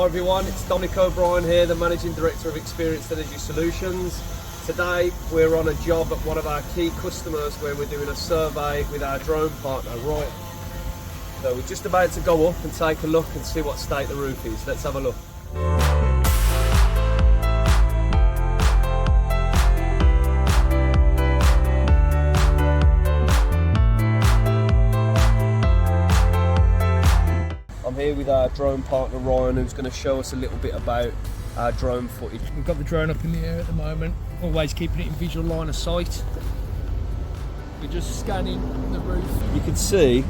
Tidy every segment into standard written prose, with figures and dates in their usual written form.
Hi everyone, it's Dominic O'Brien here, the Managing Director of Experienced Energy Solutions. Today we're on a job at one of our key customers where we're doing a survey with our drone partner, right? So we're just about to go up and take a look and see what state the roof is. Let's have a look. I'm here with our drone partner Ryan, who's going to show us a little bit about our drone footage. We've got the drone up in the air at the moment, always keeping it in visual line of sight. We're just scanning the roof. You can see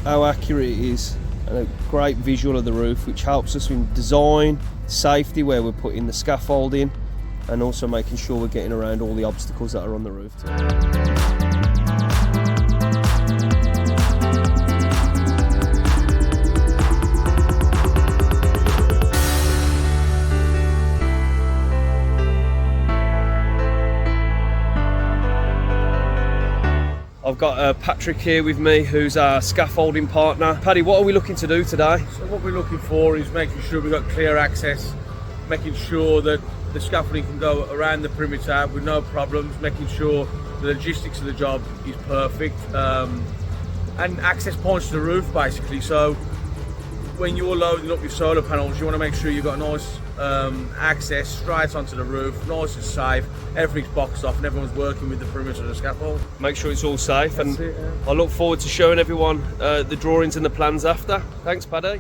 how accurate it is and a great visual of the roof, which helps us in design, safety where we're putting the scaffolding, and also making sure we're getting around all the obstacles that are on the roof too. I've got Patrick here with me, who's our scaffolding partner. Paddy, what are we looking to do today? So what we're looking for is making sure we've got clear access, making sure that the scaffolding can go around the perimeter with no problems, making sure the logistics of the job is perfect, and access points to the roof basically. So when you're loading up your solar panels, you want to make sure you've got nice access straight onto the roof, nice and safe, everything's boxed off and everyone's working with the perimeter of the scaffold. Make sure it's all safe. That's it, yeah. I look forward to showing everyone the drawings and the plans after. Thanks, Paddy.